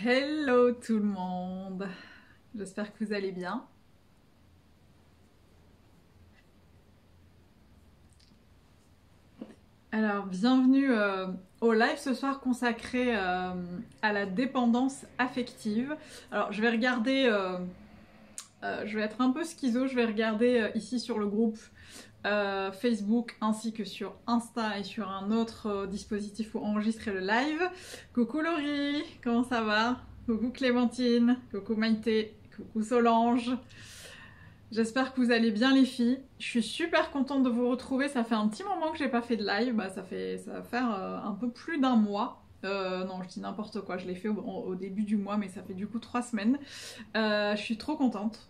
Hello tout le monde, j'espère que vous allez bien. Alors bienvenue au live ce soir consacré à la dépendance affective. Alors je vais regarder, je vais être un peu schizo, je vais regarder ici sur le groupe Facebook ainsi que sur Insta et sur un autre dispositif pour enregistrer le live. Coucou Laurie, comment ça va? Coucou Clémentine, coucou Maïté, coucou Solange. J'espère que vous allez bien les filles. Je suis super contente de vous retrouver. Ça fait un petit moment que j'ai pas fait de live. Ça va faire un peu plus d'un mois. Non, je dis n'importe quoi. Je l'ai fait au début du mois, mais ça fait du coup 3 semaines. Je suis trop contente.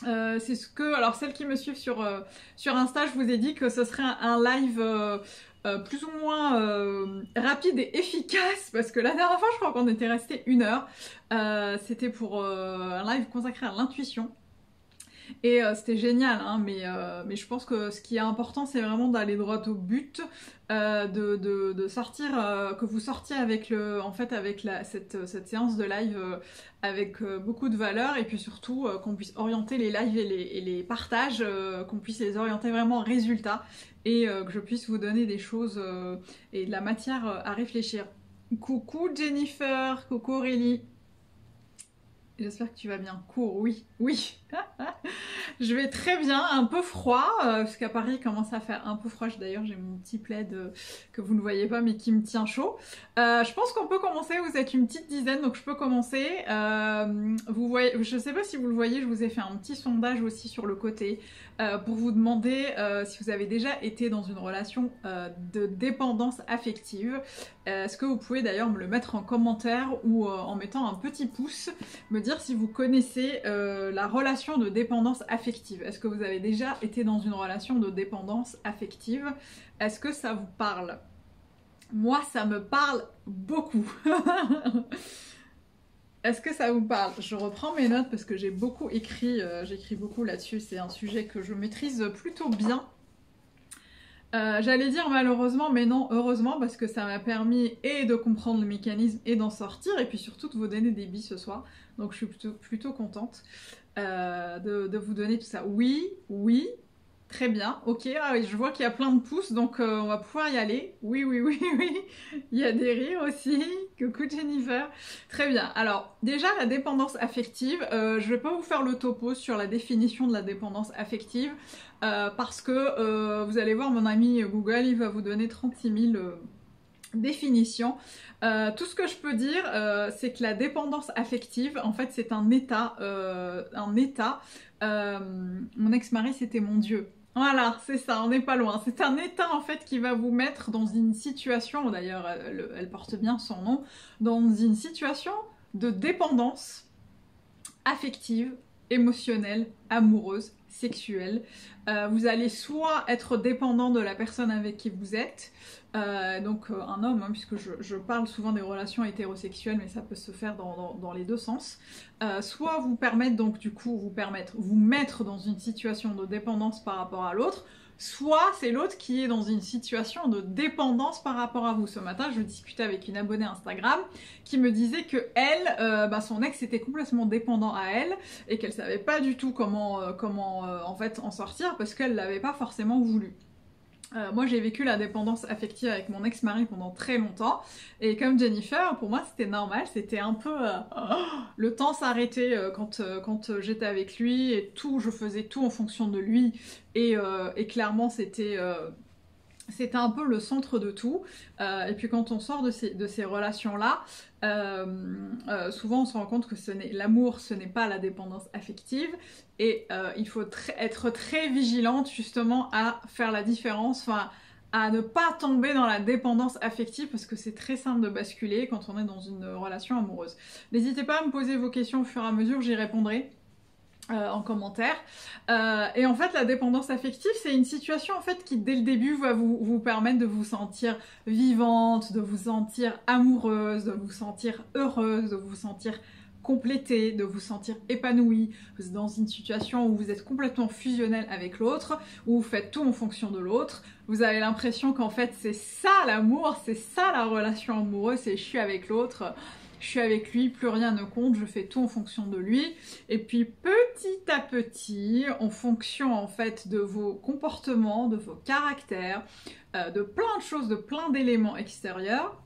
C'est ce que, alors celles qui me suivent sur Insta, je vous ai dit que ce serait un live plus ou moins rapide et efficace, parce que la dernière fois je crois qu'on était resté 1 heure. C'était pour un live consacré à l'intuition. Et c'était génial, hein, mais je pense que ce qui est important, c'est vraiment d'aller droit au but, de sortir, que vous sortiez avec cette séance de live avec beaucoup de valeur, et puis surtout qu'on puisse orienter les lives et les partages, qu'on puisse les orienter vraiment en résultat, et que je puisse vous donner des choses et de la matière à réfléchir. Coucou Jennifer, coucou Aurélie. J'espère que tu vas bien. Cours, oui, oui. Je vais très bien, un peu froid, parce qu'à Paris il commence à faire un peu froid. D'ailleurs j'ai mon petit plaid que vous ne voyez pas mais qui me tient chaud. Je pense qu'on peut commencer, vous êtes une petite dizaine donc je peux commencer. Vous voyez, je ne sais pas si vous le voyez, je vous ai fait un petit sondage aussi sur le côté pour vous demander si vous avez déjà été dans une relation de dépendance affective. Est-ce que vous pouvez d'ailleurs me le mettre en commentaire ou en mettant un petit pouce, me dire si vous connaissez la relation de dépendance affective. Est-ce que vous avez déjà été dans une relation de dépendance affective? Est-ce que ça vous parle? Moi, ça me parle beaucoup. Est-ce que ça vous parle? Je reprends mes notes parce que j'ai beaucoup écrit, j'écris beaucoup là-dessus. C'est un sujet que je maîtrise plutôt bien. J'allais dire malheureusement, mais non, heureusement, parce que ça m'a permis et de comprendre le mécanisme et d'en sortir, et puis surtout de vous donner des billes ce soir. Donc je suis plutôt contente de vous donner tout ça. Oui, oui, très bien, ok, ah oui, je vois qu'il y a plein de pouces, donc on va pouvoir y aller. Oui, oui, oui, oui, il y a des rires aussi. Coucou Jennifer. Très bien, alors déjà la dépendance affective, je vais pas vous faire le topo sur la définition de la dépendance affective, parce que vous allez voir mon ami Google, il va vous donner 36 000 définitions. Tout ce que je peux dire, c'est que la dépendance affective, en fait, c'est un état. Mon ex-mari, c'était mon Dieu. Voilà, c'est ça, on n'est pas loin. C'est un état en fait qui va vous mettre dans une situation, d'ailleurs elle porte bien son nom, dans une situation de dépendance affective, émotionnelle, amoureuse, sexuelle. Vous allez soit être dépendant de la personne avec qui vous êtes, donc un homme, hein, puisque je parle souvent des relations hétérosexuelles, mais ça peut se faire dans les deux sens. Soit vous permettre, donc du coup, vous mettre dans une situation de dépendance par rapport à l'autre, soit c'est l'autre qui est dans une situation de dépendance par rapport à vous. Ce matin, je discutais avec une abonnée Instagram qui me disait que elle, son ex était complètement dépendant à elle et qu'elle savait pas du tout comment en fait en sortir parce qu'elle l'avait pas forcément voulu. Moi j'ai vécu la dépendance affective avec mon ex-mari pendant très longtemps et comme Jennifer, pour moi c'était normal, c'était un peu le temps s'arrêtait quand j'étais avec lui et tout, je faisais tout en fonction de lui et clairement c'était un peu le centre de tout. Et puis quand on sort de ces relations-là, souvent on se rend compte que l'amour, ce n'est pas la dépendance affective. Et il faut être très vigilante justement à faire la différence, enfin à ne pas tomber dans la dépendance affective parce que c'est très simple de basculer quand on est dans une relation amoureuse. N'hésitez pas à me poser vos questions au fur et à mesure, j'y répondrai. En commentaire. Et en fait, la dépendance affective, c'est une situation en fait qui dès le début va vous permettre de vous sentir vivante, de vous sentir amoureuse, de vous sentir heureuse, de vous sentir complétée, de vous sentir épanouie. Vous êtes dans une situation où vous êtes complètement fusionnel avec l'autre, où vous faites tout en fonction de l'autre. Vous avez l'impression qu'en fait c'est ça l'amour, c'est ça la relation amoureuse, c'est je suis avec l'autre. je suis avec lui, plus rien ne compte, je fais tout en fonction de lui. Et puis petit à petit, en fonction en fait de vos comportements, de vos caractères, de plein de choses, de plein d'éléments extérieurs,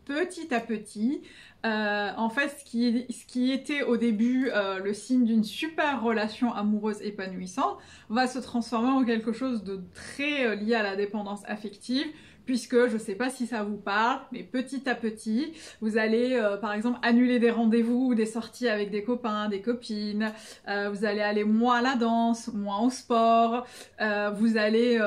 petit à petit, en fait, ce qui était au début le signe d'une super relation amoureuse épanouissante va se transformer en quelque chose de très lié à la dépendance affective, puisque je sais pas si ça vous parle, mais petit à petit, vous allez par exemple annuler des rendez-vous ou des sorties avec des copains, des copines, vous allez aller moins à la danse, moins au sport, vous allez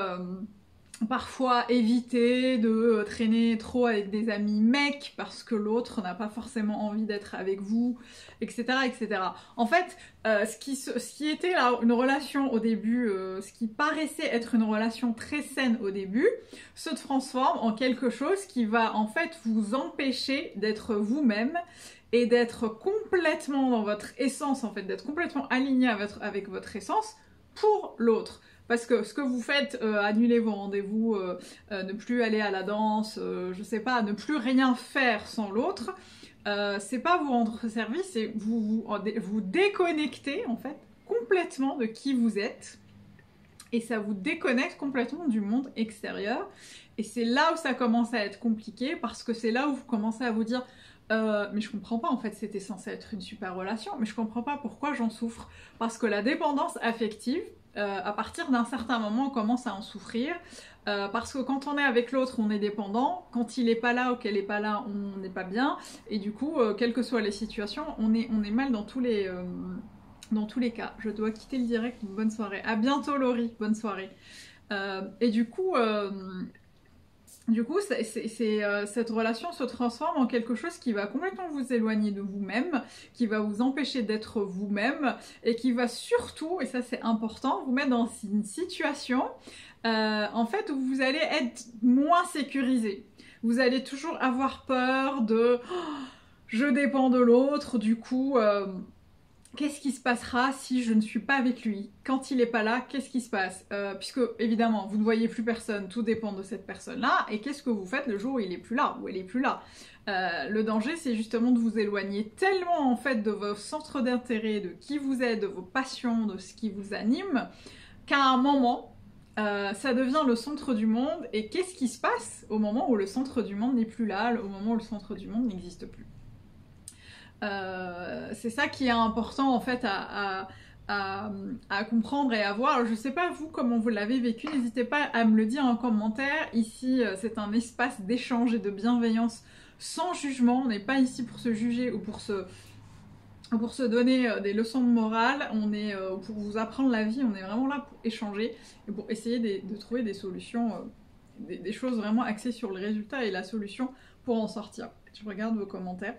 parfois éviter de traîner trop avec des amis mecs parce que l'autre n'a pas forcément envie d'être avec vous, etc. etc. En fait, ce qui était là, une relation au début, ce qui paraissait être une relation très saine au début, se transforme en quelque chose qui va en fait vous empêcher d'être vous-même et d'être complètement dans votre essence, en fait, d'être complètement aligné avec votre essence pour l'autre. Parce que ce que vous faites, annuler vos rendez-vous, ne plus aller à la danse, je sais pas, ne plus rien faire sans l'autre, c'est pas vous rendre service, c'est vous déconnecter en fait complètement de qui vous êtes. Et ça vous déconnecte complètement du monde extérieur. Et c'est là où ça commence à être compliqué, parce que c'est là où vous commencez à vous dire mais je comprends pas, en fait c'était censé être une super relation, mais je comprends pas pourquoi j'en souffre. Parce que la dépendance affective, à partir d'un certain moment, on commence à en souffrir. Parce que quand on est avec l'autre, on est dépendant. Quand il est pas là ou qu'elle est pas là, on n'est pas bien. Et du coup, quelles que soient les situations, on est mal dans tous les cas. Je dois quitter le direct. Une bonne soirée. À bientôt, Laurie. Bonne soirée. Et du coup, cette relation se transforme en quelque chose qui va complètement vous éloigner de vous-même, qui va vous empêcher d'être vous-même, et qui va surtout, et ça c'est important, vous mettre dans une situation en fait où vous allez être moins sécurisé. Vous allez toujours avoir peur de je dépends de l'autre, du coup qu'est-ce qui se passera si je ne suis pas avec lui? Quand il n'est pas là, qu'est-ce qui se passe? Puisque, évidemment, vous ne voyez plus personne, tout dépend de cette personne-là, et qu'est-ce que vous faites le jour où il n'est plus là, où elle n'est plus là? Le danger, c'est justement de vous éloigner tellement, en fait, de vos centres d'intérêt, de qui vous êtes, de vos passions, de ce qui vous anime, qu'à un moment, ça devient le centre du monde, et qu'est-ce qui se passe au moment où le centre du monde n'est plus là, au moment où le centre du monde n'existe plus? C'est ça qui est important en fait à comprendre et à voir. Alors, je sais pas vous comment vous l'avez vécu, n'hésitez pas à me le dire en commentaire. Ici c'est un espace d'échange et de bienveillance sans jugement, on n'est pas ici pour se juger ou pour se donner des leçons de morale, on est pour vous apprendre la vie, on est vraiment là pour échanger et pour essayer de trouver des solutions, des choses vraiment axées sur le résultat et la solution pour en sortir. Je regarde vos commentaires.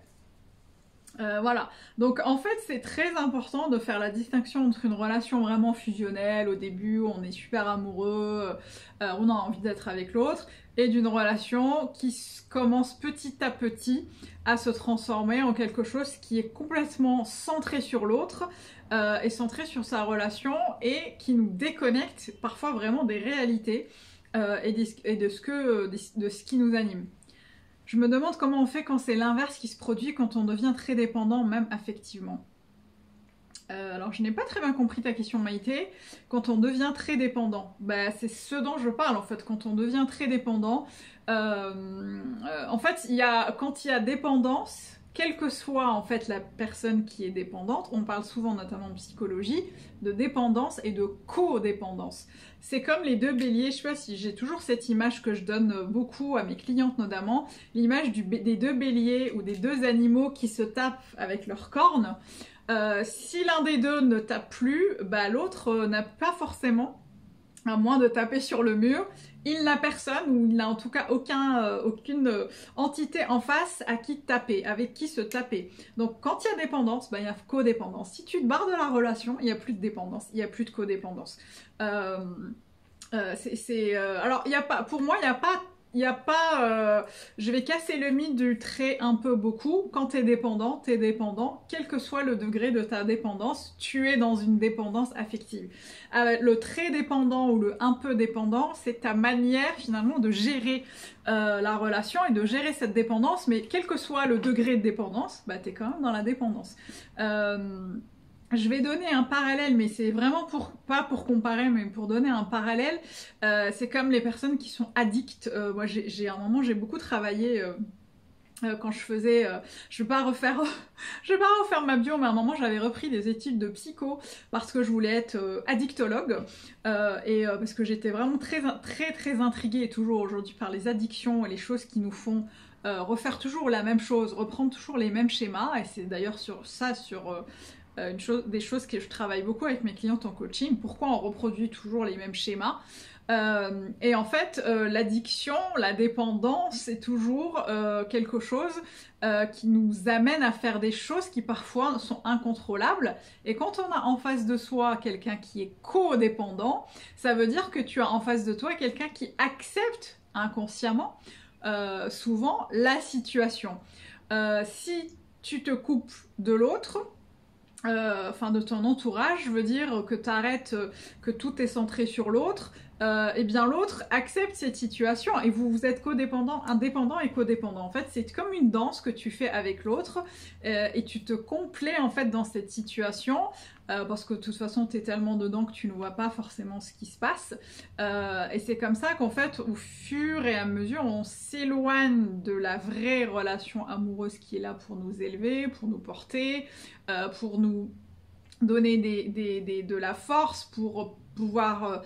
Voilà, donc en fait c'est très important de faire la distinction entre une relation vraiment fusionnelle au début où on est super amoureux, on a envie d'être avec l'autre, et d'une relation qui commence petit à petit à se transformer en quelque chose qui est complètement centré sur l'autre et centré sur sa relation et qui nous déconnecte parfois vraiment des réalités et de ce qui nous anime. Je me demande comment on fait quand c'est l'inverse qui se produit, quand on devient très dépendant, même affectivement. Alors, je n'ai pas très bien compris ta question, Maïté. Quand on devient très dépendant, bah, c'est ce dont je parle, en fait. Quand on devient très dépendant, en fait, quand il y a dépendance, quelle que soit en fait la personne qui est dépendante, on parle souvent, notamment en psychologie, de dépendance et de codépendance. C'est comme les deux béliers, je sais pas si j'ai toujours cette image que je donne beaucoup à mes clientes notamment, l'image des deux béliers ou des deux animaux qui se tapent avec leurs cornes. Si l'un des deux ne tape plus, bah, l'autre n'a pas forcément, à moins de taper sur le mur, il n'a personne, ou il n'a en tout cas aucune entité en face à qui taper, avec qui se taper. Donc quand il y a dépendance, bah, il y a codépendance. Si tu te barres de la relation, il n'y a plus de dépendance, il n'y a plus de codépendance. Alors, pour moi, il n'y a pas il n'y a pas... je vais casser le mythe du très un peu beaucoup. Quand t'es dépendant, quel que soit le degré de ta dépendance, tu es dans une dépendance affective. Le très dépendant ou le un peu dépendant, c'est ta manière finalement de gérer la relation et de gérer cette dépendance, mais quel que soit le degré de dépendance, bah t'es quand même dans la dépendance. Je vais donner un parallèle, mais c'est vraiment pas pour comparer, mais pour donner un parallèle. C'est comme les personnes qui sont addictes. Moi, à un moment, j'ai beaucoup travaillé quand je faisais. Je vais pas refaire ma bio, mais à un moment, j'avais repris des études de psycho parce que je voulais être addictologue et parce que j'étais vraiment très intriguée et toujours aujourd'hui par les addictions et les choses qui nous font refaire toujours la même chose, reprendre toujours les mêmes schémas. Et c'est d'ailleurs sur des choses que je travaille beaucoup avec mes clientes en coaching. Pourquoi on reproduit toujours les mêmes schémas et en fait, l'addiction, la dépendance, c'est toujours quelque chose qui nous amène à faire des choses qui parfois sont incontrôlables. Et quand on a en face de soi quelqu'un qui est codépendant, ça veut dire que tu as en face de toi quelqu'un qui accepte inconsciemment souvent la situation. Si tu te coupes de l'autre, de ton entourage, je veux dire que t'arrêtes, que tout est centré sur l'autre, et bien l'autre accepte cette situation et vous êtes codépendant, indépendant et codépendant. En fait, c'est comme une danse que tu fais avec l'autre et tu te complais en fait dans cette situation parce que de toute façon t'es tellement dedans que tu ne vois pas forcément ce qui se passe et c'est comme ça qu'en fait au fur et à mesure on s'éloigne de la vraie relation amoureuse qui est là pour nous élever, pour nous porter, pour nous donner de la force, pour pouvoir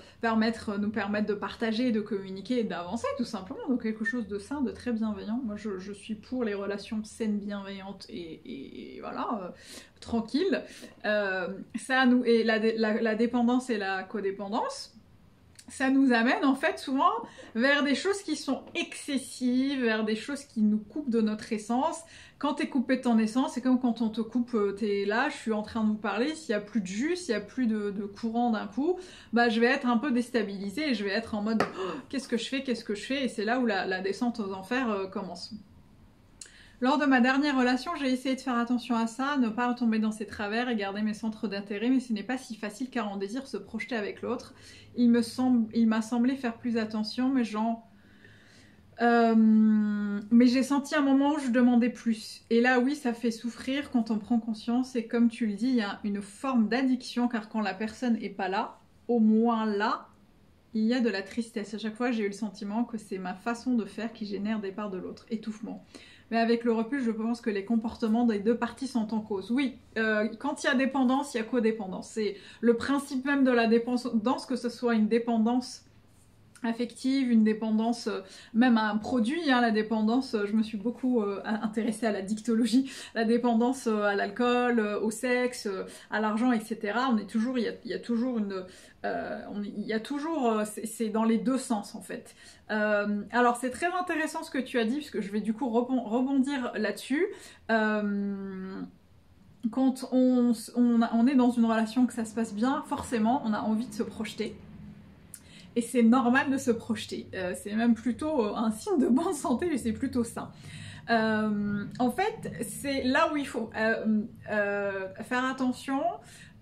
nous permettre de partager, de communiquer et d'avancer tout simplement, donc quelque chose de sain, de très bienveillant. Moi je suis pour les relations saines, bienveillantes et voilà, tranquilles. Et la dépendance et la codépendance, ça nous amène en fait souvent vers des choses qui sont excessives, vers des choses qui nous coupent de notre essence. Quand t'es coupé de ton essence, c'est comme quand on te coupe, t'es là, je suis en train de vous parler, s'il n'y a plus de jus, s'il n'y a plus de courant d'un coup, bah je vais être un peu déstabilisée et je vais être en mode oh, qu'est-ce que je fais, et c'est là où la descente aux enfers commence. Lors de ma dernière relation, j'ai essayé de faire attention à ça, ne pas retomber dans ses travers et garder mes centres d'intérêt, mais ce n'est pas si facile car on désire se projeter avec l'autre. Il m'a semblé faire plus attention, mais mais j'ai senti un moment où je demandais plus. Et là, oui, ça fait souffrir quand on prend conscience. Et comme tu le dis, il y a une forme d'addiction, car quand la personne n'est pas là, au moins là, il y a de la tristesse. À chaque fois, j'ai eu le sentiment que c'est ma façon de faire qui génère des parts de l'autre. Étouffement. Mais avec le recul, je pense que les comportements des deux parties sont en cause. Oui, quand il y a dépendance, il y a codépendance. C'est le principe même de la dépendance, que ce soit une dépendance affective, une dépendance, même à un produit, hein, la dépendance, je me suis beaucoup intéressée à la dictologie, la dépendance à l'alcool, au sexe, à l'argent, etc. On est toujours, il y a toujours une... c'est dans les deux sens en fait. Alors c'est très intéressant ce que tu as dit, puisque je vais du coup rebondir là-dessus. Quand on est dans une relation, que ça se passe bien, forcément on a envie de se projeter. Et c'est normal de se projeter. C'est même plutôt un signe de bonne santé et c'est plutôt sain. En fait, c'est là où il faut faire attention.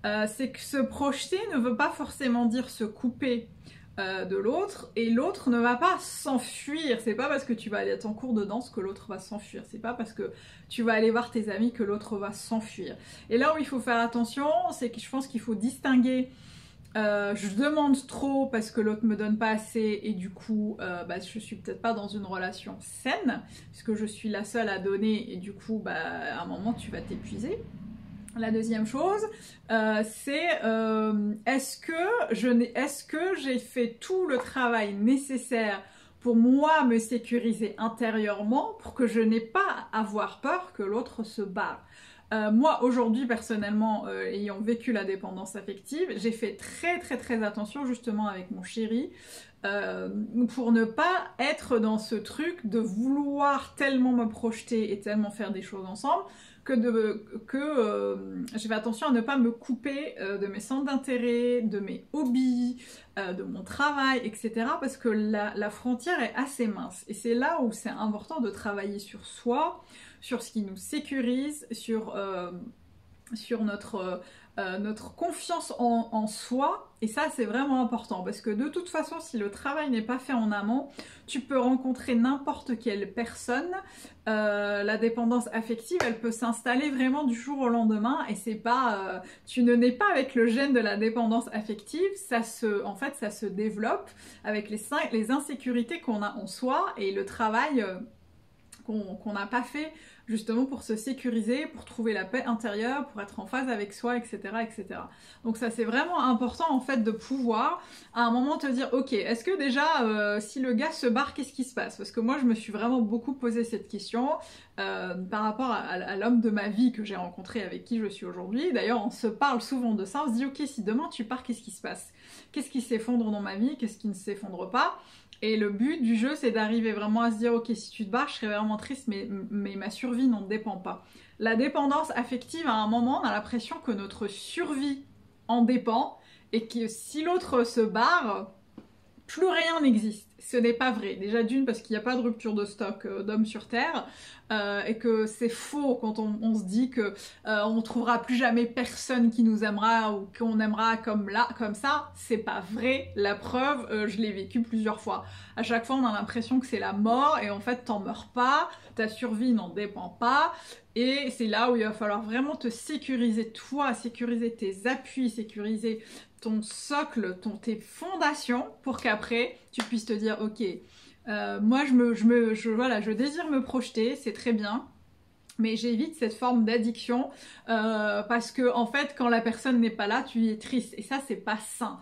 C'est que se projeter ne veut pas forcément dire se couper de l'autre, et l'autre ne va pas s'enfuir. C'est pas parce que tu vas aller à ton cours de danse que l'autre va s'enfuir. C'est pas parce que tu vas aller voir tes amis que l'autre va s'enfuir. Et là où il faut faire attention, c'est que je pense qu'il faut distinguer je demande trop parce que l'autre me donne pas assez et du coup je suis peut-être pas dans une relation saine puisque je suis la seule à donner et du coup à un moment tu vas t'épuiser. La deuxième chose c'est est-ce que j'ai fait tout le travail nécessaire pour moi me sécuriser intérieurement pour que je n'ai pas à avoir peur que l'autre se barre. Moi aujourd'hui personnellement ayant vécu la dépendance affective, j'ai fait très attention justement avec mon chéri pour ne pas être dans ce truc de vouloir tellement me projeter et tellement faire des choses ensemble que je fais attention à ne pas me couper de mes centres d'intérêt, de mes hobbies, de mon travail, etc. Parce que la frontière est assez mince. Et c'est là où c'est important de travailler sur soi, sur ce qui nous sécurise, sur notre confiance en soi, et ça c'est vraiment important parce que de toute façon si le travail n'est pas fait en amont, tu peux rencontrer n'importe quelle personne, la dépendance affective elle peut s'installer vraiment du jour au lendemain et c'est pas, tu ne nais pas avec le gène de la dépendance affective, en fait ça se développe avec les insécurités qu'on a en soi et le travail qu'on n'a pas fait justement pour se sécuriser, pour trouver la paix intérieure, pour être en phase avec soi, etc. etc. Donc ça c'est vraiment important en fait de pouvoir à un moment te dire ok, est-ce que déjà si le gars se barre, qu'est-ce qui se passe? Parce que moi je me suis vraiment beaucoup posé cette question par rapport à l'homme de ma vie que j'ai rencontré avec qui je suis aujourd'hui. D'ailleurs on se parle souvent de ça, on se dit ok si demain tu pars, qu'est-ce qui se passe? Qu'est-ce qui s'effondre dans ma vie? Qu'est-ce qui ne s'effondre pas? Et le but du jeu, c'est d'arriver vraiment à se dire, ok, si tu te barres, je serais vraiment triste, mais ma survie n'en dépend pas. La dépendance affective, à un moment, on a l'impression que notre survie en dépend, et que si l'autre se barre, plus rien n'existe. Ce n'est pas vrai. Déjà d'une, parce qu'il n'y a pas de rupture de stock d'hommes sur Terre, et que c'est faux quand on se dit que on trouvera plus jamais personne qui nous aimera ou qu'on aimera comme ça. C'est pas vrai. La preuve, je l'ai vécu plusieurs fois. À chaque fois, on a l'impression que c'est la mort, et en fait, t'en meurs pas, ta survie n'en dépend pas. Et c'est là où il va falloir vraiment te sécuriser toi, sécuriser tes appuis, sécuriser ton socle, tes fondations, pour qu'après tu puisses te dire ok, moi je désire me projeter, c'est très bien, mais j'évite cette forme d'addiction parce que en fait quand la personne n'est pas là, tu es triste et ça c'est pas sain.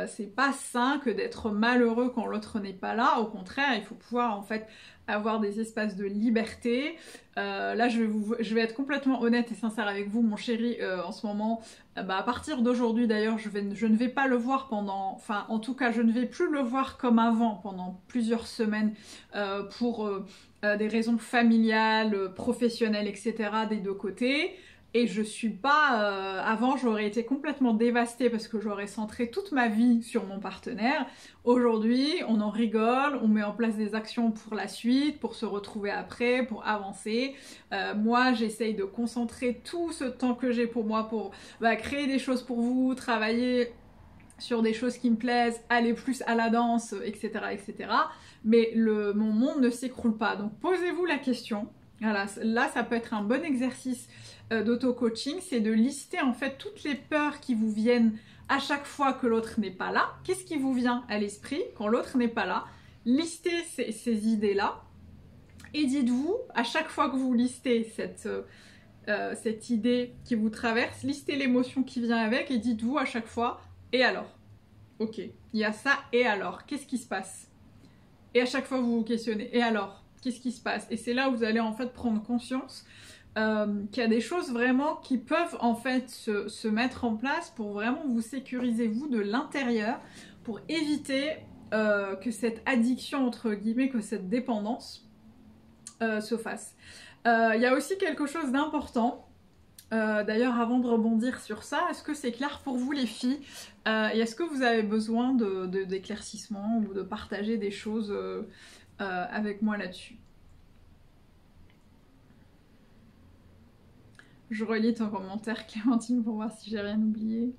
C'est pas sain que d'être malheureux quand l'autre n'est pas là. Au contraire, il faut pouvoir en fait avoir des espaces de liberté. Là, je vais être complètement honnête et sincère avec vous, mon chéri. En ce moment, à partir d'aujourd'hui d'ailleurs, je ne vais pas le voir enfin, en tout cas, je ne vais plus le voir comme avant pendant plusieurs semaines pour des raisons familiales, professionnelles, etc. des deux côtés. Et je suis pas... avant, j'aurais été complètement dévastée parce que j'aurais centré toute ma vie sur mon partenaire. Aujourd'hui, on en rigole, on met en place des actions pour la suite, pour se retrouver après, pour avancer. Moi, j'essaye de concentrer tout ce temps que j'ai pour moi pour créer des choses pour vous, travailler sur des choses qui me plaisent, aller plus à la danse, etc. etc. Mais mon monde ne s'écroule pas. Donc posez-vous la question. Voilà, là, ça peut être un bon exercice d'auto-coaching, c'est de lister en fait toutes les peurs qui vous viennent à chaque fois que l'autre n'est pas là. Qu'est-ce qui vous vient à l'esprit quand l'autre n'est pas là? Listez ces idées-là et dites-vous, à chaque fois que vous listez cette idée qui vous traverse, listez l'émotion qui vient avec et dites-vous à chaque fois, et alors? Ok, il y a ça, et alors? Qu'est-ce qui se passe? Et à chaque fois vous vous questionnez, et alors? Qu'est-ce qui se passe? Et c'est là où vous allez en fait prendre conscience qu'il y a des choses vraiment qui peuvent en fait se mettre en place pour vraiment vous sécuriser vous de l'intérieur, pour éviter que cette addiction entre guillemets, que cette dépendance se fasse. Il y a aussi quelque chose d'important. D'ailleurs, avant de rebondir sur ça, est-ce que c'est clair pour vous les filles? Et est-ce que vous avez besoin d'éclaircissement ou de partager des choses avec moi là-dessus? Je relis ton commentaire, Clémentine, pour voir si j'ai rien oublié.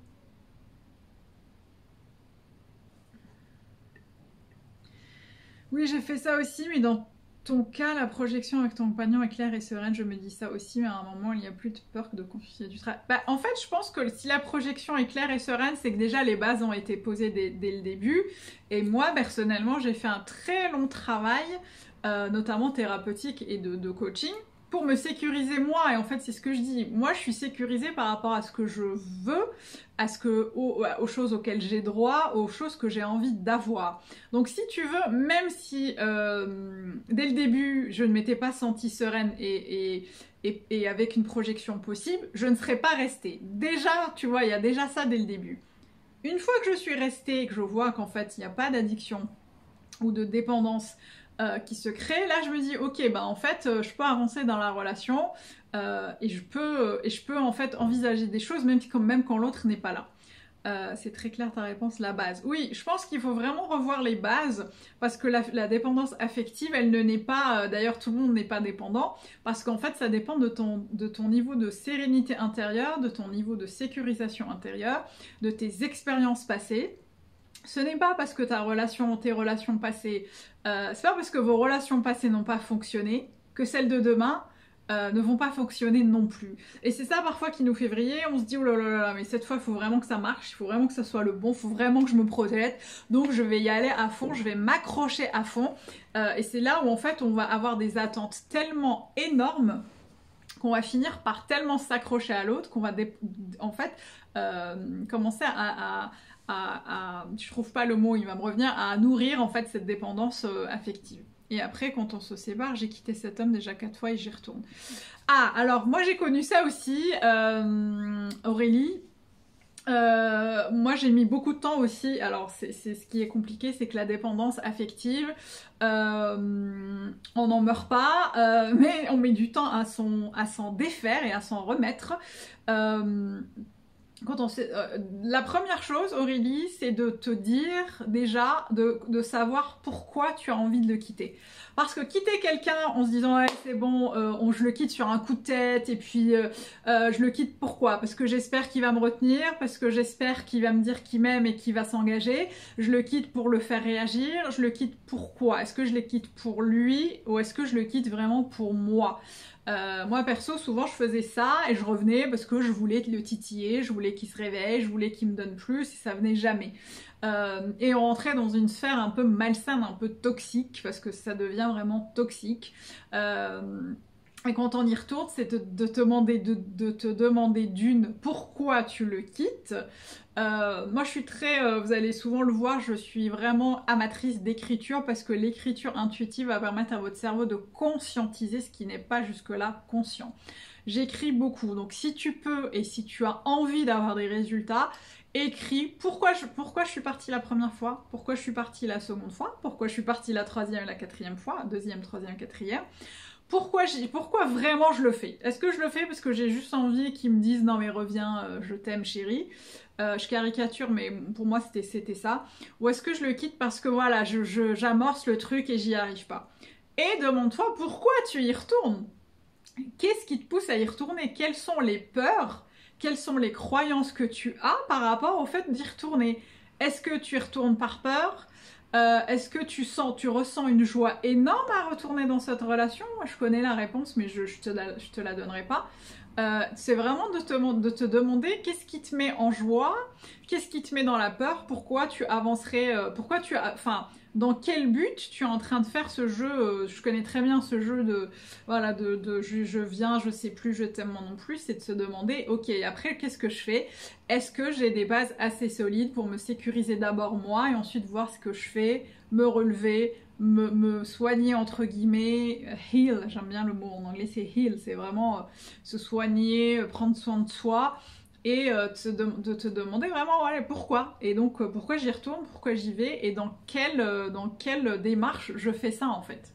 Oui, j'ai fait ça aussi, mais dans ton cas, la projection avec ton compagnon est claire et sereine. Je me dis ça aussi, mais à un moment, il n'y a plus de peur que de confier du travail. En fait, je pense que si la projection est claire et sereine, c'est que déjà les bases ont été posées dès le début. Et moi, personnellement, j'ai fait un très long travail, notamment thérapeutique et de coaching, pour me sécuriser moi. Et en fait, c'est ce que je dis. Moi, je suis sécurisée par rapport à ce que je veux, aux choses auxquelles j'ai droit, aux choses que j'ai envie d'avoir. Donc, si tu veux, même si dès le début, je ne m'étais pas sentie sereine et avec une projection possible, je ne serais pas restée. Déjà, tu vois, il y a déjà ça dès le début. Une fois que je suis restée et que je vois qu'en fait il n'y a pas d'addiction ou de dépendance qui se crée, là je me dis ok, bah en fait je peux avancer dans la relation et je peux en fait envisager des choses même quand l'autre n'est pas là. C'est très clair ta réponse, la base. Oui, je pense qu'il faut vraiment revoir les bases parce que la dépendance affective, elle ne n'est pas... D'ailleurs, tout le monde n'est pas dépendant parce qu'en fait, ça dépend de ton niveau de sérénité intérieure, de ton niveau de sécurisation intérieure, de tes expériences passées. Ce n'est pas parce que tes relations passées... c'est pas parce que vos relations passées n'ont pas fonctionné que celles de demain... ne vont pas fonctionner non plus. Et c'est ça parfois qui nous fait vriller, on se dit oh là là là, mais cette fois il faut vraiment que ça marche, il faut vraiment que ça soit le bon, il faut vraiment que je me projette, donc je vais y aller à fond, je vais m'accrocher à fond. Et c'est là où en fait on va avoir des attentes tellement énormes qu'on va finir par tellement s'accrocher à l'autre qu'on va en fait commencer je trouve pas le mot, il va me revenir, à nourrir en fait cette dépendance affective. Et après, quand on se sépare, j'ai quitté cet homme déjà 4 fois et j'y retourne. Ah, alors moi j'ai connu ça aussi, Aurélie. Moi j'ai mis beaucoup de temps aussi, alors c'est ce qui est compliqué, c'est que la dépendance affective, on n'en meurt pas, mais on met du temps à s'en défaire et à s'en remettre. La première chose, Aurélie, c'est de te dire déjà, de savoir pourquoi tu as envie de le quitter. Parce que quitter quelqu'un en se disant ouais, c'est bon, je le quitte sur un coup de tête et puis je le quitte pourquoi? Parce que j'espère qu'il va me retenir, parce que j'espère qu'il va me dire qu'il m'aime et qu'il va s'engager. Je le quitte pour le faire réagir. Je le quitte pourquoi? Est-ce que je le quitte pour lui ou est-ce que je le quitte vraiment pour moi? Moi perso souvent je faisais ça et je revenais parce que je voulais le titiller, je voulais qu'il se réveille, je voulais qu'il me donne plus et ça venait jamais. Et on rentrait dans une sphère un peu malsaine, un peu toxique parce que ça devient vraiment toxique. Et quand on y retourne, c'est de te demander d'une pourquoi tu le quittes. Moi je suis très, vous allez souvent le voir, je suis vraiment amatrice d'écriture parce que l'écriture intuitive va permettre à votre cerveau de conscientiser ce qui n'est pas jusque-là conscient. J'écris beaucoup, donc si tu peux et si tu as envie d'avoir des résultats, écris pourquoi je suis partie la première fois, pourquoi je suis partie la seconde fois, pourquoi je suis partie la troisième et la quatrième fois, deuxième, troisième, quatrième. Pourquoi vraiment je le fais? Est-ce que je le fais parce que j'ai juste envie qu'ils me disent non mais reviens, je t'aime chérie, je caricature mais pour moi c'était ça, ou est-ce que je le quitte parce que voilà j'amorce le truc et j'y arrive pas? Et demande-toi pourquoi tu y retournes. Qu'est-ce qui te pousse à y retourner? Quelles sont les peurs? Quelles sont les croyances que tu as par rapport au fait d'y retourner? Est-ce que tu y retournes par peur? Est-ce que tu ressens une joie énorme à retourner dans cette relation? Moi, je connais la réponse, mais je te la donnerai pas. C'est vraiment de te demander qu'est-ce qui te met en joie, qu'est-ce qui te met dans la peur, pourquoi tu avancerais, dans quel but tu es en train de faire ce jeu. Je connais très bien ce jeu de je viens, je sais plus, je t'aime moi non plus. C'est de se demander, ok, après qu'est-ce que je fais? Est-ce que j'ai des bases assez solides pour me sécuriser d'abord moi et ensuite voir ce que je fais, me relever, me soigner entre guillemets, heal, j'aime bien le mot en anglais, c'est heal, c'est vraiment se soigner, prendre soin de soi. Et de te demander vraiment ouais, pourquoi. Et donc pourquoi j'y retourne, pourquoi j'y vais et dans quelle démarche je fais ça en fait.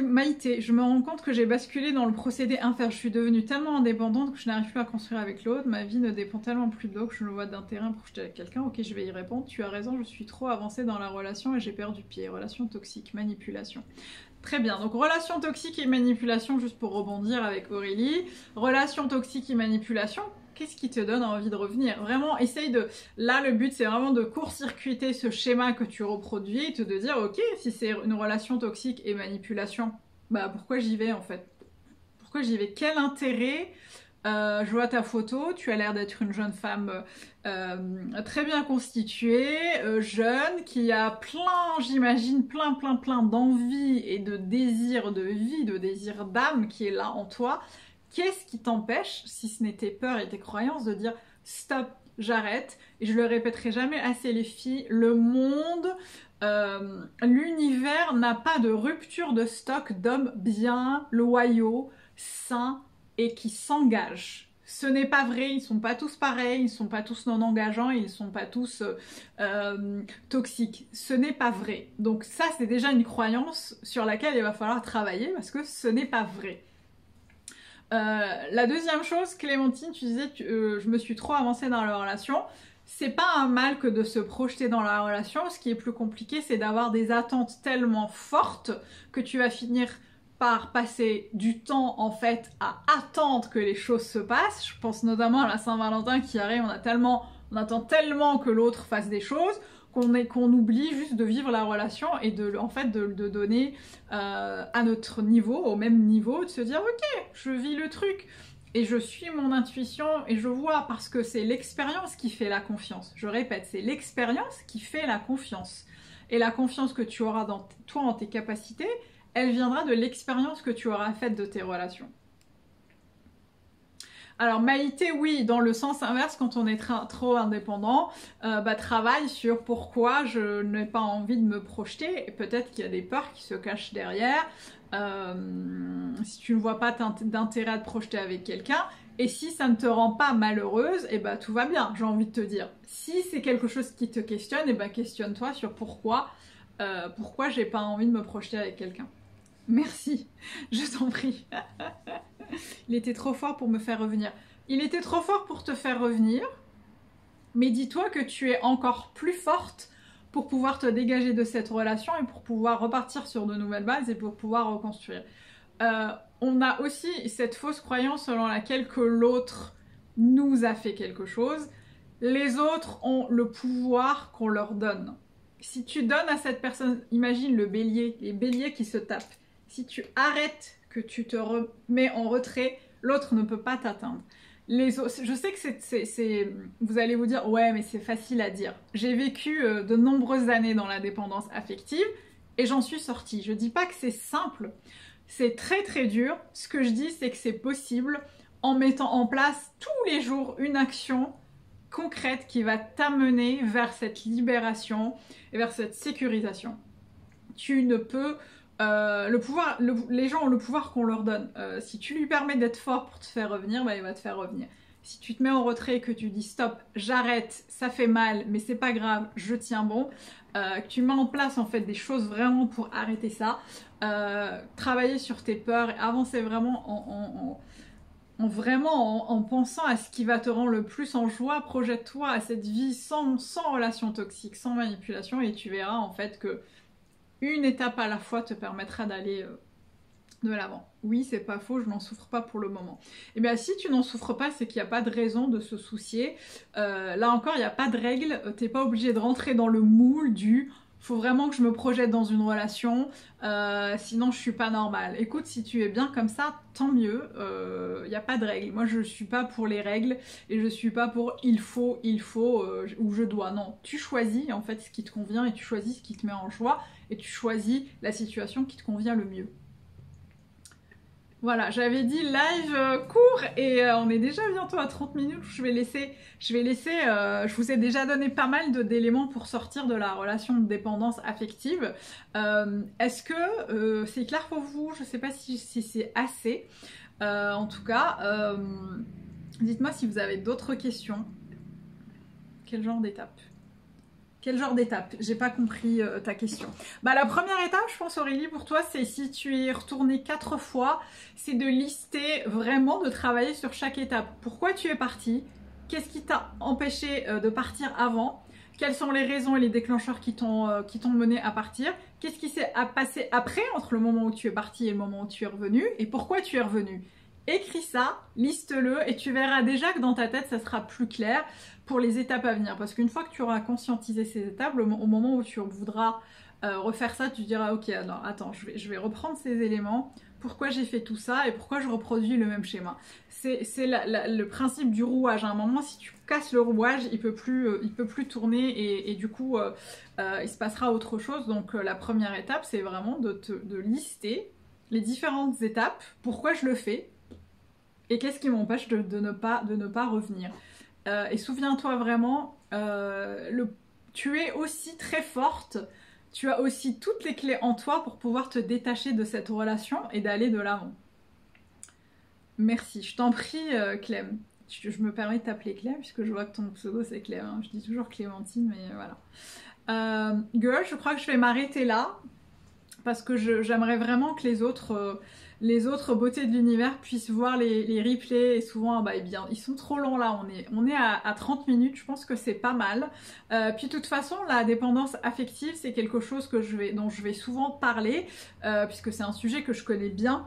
Maïté, je me rends compte que j'ai basculé dans le procédé inverse. Je suis devenue tellement indépendante que je n'arrive plus à construire avec l'autre. Ma vie ne dépend tellement plus de l'autre que je ne vois d'intérêt pour jeter avec quelqu'un. Ok, je vais y répondre. Tu as raison, je suis trop avancée dans la relation et j'ai perdu pied. Relation toxique, manipulation. Très bien, donc relation toxique et manipulation, juste pour rebondir avec Aurélie. Relation toxique et manipulation, qu'est-ce qui te donne envie de revenir? Vraiment, essaye de... Là, le but, c'est vraiment de court-circuiter ce schéma que tu reproduis et de dire, ok, si c'est une relation toxique et manipulation, bah pourquoi j'y vais en fait? Pourquoi j'y vais? Quel intérêt? Je vois ta photo, tu as l'air d'être une jeune femme très bien constituée, jeune, qui a plein, j'imagine, plein d'envie et de désir de vie, de désir d'âme qui est là en toi. Qu'est-ce qui t'empêche, si ce n'est tes peurs et tes croyances, de dire stop, j'arrête? Et je le répéterai jamais assez les filles, le monde, l'univers n'a pas de rupture de stock d'hommes bien, loyaux, sains, et qui s'engagent ce n'est pas vrai, ils sont pas tous pareils, ils sont pas tous non engageants, ils sont pas tous toxiques. Ce n'est pas vrai. Donc ça, c'est déjà une croyance sur laquelle il va falloir travailler parce que ce n'est pas vrai. La deuxième chose, Clémentine, tu disais, je me suis trop avancée dans la relation. C'est pas un mal que de se projeter dans la relation. Ce qui est plus compliqué, c'est d'avoir des attentes tellement fortes que tu vas finir par passer du temps en fait à attendre que les choses se passent. Je pense notamment à la Saint-Valentin qui arrive, on attend tellement que l'autre fasse des choses qu'on oublie juste de vivre la relation et de donner à notre niveau, au même niveau, de se dire ok, je vis le truc et je suis mon intuition et je vois parce que c'est l'expérience qui fait la confiance. Je répète, c'est l'expérience qui fait la confiance. Et la confiance que tu auras dans toi, en tes capacités, elle viendra de l'expérience que tu auras faite de tes relations. Alors Maïté, oui, dans le sens inverse, quand on est trop indépendant, travaille sur pourquoi je n'ai pas envie de me projeter, et peut-être qu'il y a des peurs qui se cachent derrière, si tu ne vois pas d'intérêt à te projeter avec quelqu'un, et si ça ne te rend pas malheureuse, et tout va bien, j'ai envie de te dire. Si c'est quelque chose qui te questionne, et questionne-toi sur pourquoi j'ai pas envie de me projeter avec quelqu'un. Merci, je t'en prie. Il était trop fort pour me faire revenir. Il était trop fort pour te faire revenir, mais dis-toi que tu es encore plus forte pour pouvoir te dégager de cette relation et pour pouvoir repartir sur de nouvelles bases et pour pouvoir reconstruire. On a aussi cette fausse croyance selon laquelle que l'autre nous a fait quelque chose. Les autres ont le pouvoir qu'on leur donne. Si tu donnes à cette personne, imagine le bélier, les béliers qui se tapent. Si tu arrêtes, que tu te remets en retrait, l'autre ne peut pas t'atteindre. Je sais que vous allez vous dire, ouais, mais c'est facile à dire. J'ai vécu de nombreuses années dans la dépendance affective et j'en suis sortie. Je dis pas que c'est simple, c'est très très dur. Ce que je dis, c'est que c'est possible en mettant en place tous les jours une action concrète qui va t'amener vers cette libération et vers cette sécurisation. Tu ne peux... les gens ont le pouvoir qu'on leur donne. Si tu lui permets d'être fort pour te faire revenir, il va te faire revenir. Si tu te mets en retrait et que tu dis stop, j'arrête, ça fait mal, mais c'est pas grave, je tiens bon, que tu mets en place en fait des choses vraiment pour arrêter ça, travailler sur tes peurs et avancer vraiment en pensant à ce qui va te rendre le plus en joie, projette-toi à cette vie sans relation toxique, sans manipulation et tu verras en fait que une étape à la fois te permettra d'aller de l'avant. Oui, c'est pas faux, je n'en souffre pas pour le moment. Et bien si tu n'en souffres pas, c'est qu'il n'y a pas de raison de se soucier. Là encore, il n'y a pas de règle, t'es pas obligé de rentrer dans le moule du faut vraiment que je me projette dans une relation, sinon je suis pas normale. Écoute, si tu es bien comme ça, tant mieux, il n'y a pas de règle. Moi je suis pas pour les règles et je suis pas pour il faut, ou je dois. Non, tu choisis en fait ce qui te convient et tu choisis ce qui te met en joie et tu choisis la situation qui te convient le mieux. Voilà, j'avais dit live court et on est déjà bientôt à 30 minutes. Je vous ai déjà donné pas mal d'éléments pour sortir de la relation de dépendance affective. Est-ce que c'est clair pour vous? Je sais pas si c'est assez. En tout cas, dites-moi si vous avez d'autres questions. Quel genre d'étape? Quel genre d'étape? J'ai pas compris ta question. La première étape, je pense Aurélie, pour toi, c'est si tu es retourné 4 fois, c'est de lister vraiment, de travailler sur chaque étape. Pourquoi tu es parti? Qu'est-ce qui t'a empêché de partir avant? Quelles sont les raisons et les déclencheurs qui t'ont mené à partir? Qu'est-ce qui s'est passé après, entre le moment où tu es parti et le moment où tu es revenu? Et pourquoi tu es revenu? Écris ça, liste-le et tu verras déjà que dans ta tête, ça sera plus clair pour les étapes à venir. Parce qu'une fois que tu auras conscientisé ces étapes, au moment où tu voudras refaire ça, tu diras ok, alors attends, je vais reprendre ces éléments, pourquoi j'ai fait tout ça et pourquoi je reproduis le même schéma. C'est le principe du rouage. À un moment, si tu casses le rouage, il peut plus tourner et du coup, il se passera autre chose. Donc la première étape, c'est vraiment de lister les différentes étapes, pourquoi je le fais, et qu'est-ce qui m'empêche de ne pas revenir. Et souviens-toi vraiment, tu es aussi très forte, tu as aussi toutes les clés en toi pour pouvoir te détacher de cette relation et d'aller de l'avant. Merci, je t'en prie Clem. je me permets de t'appeler Claire puisque je vois que ton pseudo c'est Claire, hein. Je dis toujours Clémentine, mais voilà. Girl, je crois que je vais m'arrêter là parce que j'aimerais vraiment que les autres beautés de l'univers puissent voir les replays, et souvent bah, eh bien, ils sont trop longs là, on est à 30 minutes, je pense que c'est pas mal. Puis de toute façon, la dépendance affective, c'est quelque chose dont je vais souvent parler, puisque c'est un sujet que je connais bien.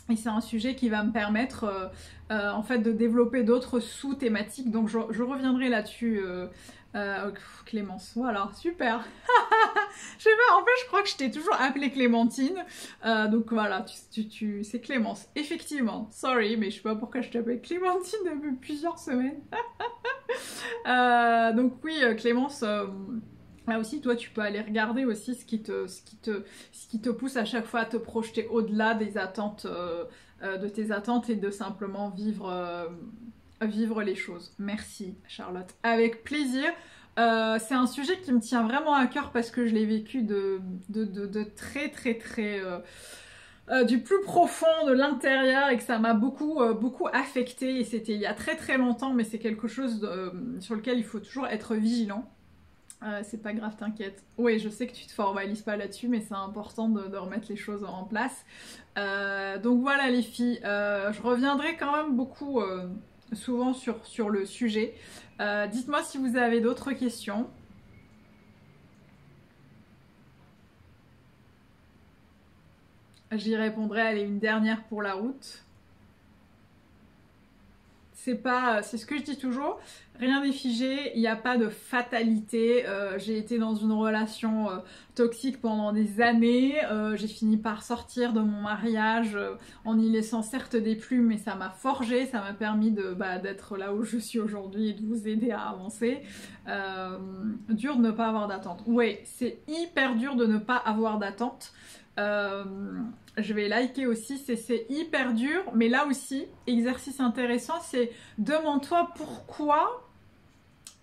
Et c'est un sujet qui va me permettre en fait de développer d'autres sous-thématiques. Donc je reviendrai là-dessus, Clémence. Voilà, super. Je sais pas, en fait je crois que je t'ai toujours appelée Clémentine. Donc voilà, c'est Clémence. Effectivement, sorry, mais je sais pas pourquoi je t'appelle Clémentine depuis plusieurs semaines. Donc oui, Clémence... Là aussi, toi, tu peux aller regarder aussi ce qui te pousse à chaque fois à te projeter au-delà des attentes, de tes attentes, et de simplement vivre les choses. Merci, Charlotte. Avec plaisir. C'est un sujet qui me tient vraiment à cœur parce que je l'ai vécu de très du plus profond de l'intérieur, et que ça m'a beaucoup affectée. Et c'était il y a très longtemps, mais c'est quelque chose sur lequel il faut toujours être vigilant. C'est pas grave, t'inquiète. Oui, je sais que tu te formalises pas là-dessus, mais c'est important de remettre les choses en place. Donc voilà les filles, je reviendrai quand même beaucoup souvent sur le sujet. Dites-moi si vous avez d'autres questions. J'y répondrai, allez, une dernière pour la route. C'est ce que je dis toujours, rien n'est figé, il n'y a pas de fatalité. J'ai été dans une relation toxique pendant des années, j'ai fini par sortir de mon mariage en y laissant certes des plumes, mais ça m'a forgé, ça m'a permis d'être là où je suis aujourd'hui et de vous aider à avancer. Dur de ne pas avoir d'attente. Oui, c'est hyper dur de ne pas avoir d'attente. Je vais liker aussi, c'est hyper dur, mais là aussi, exercice intéressant, c'est demande-toi pourquoi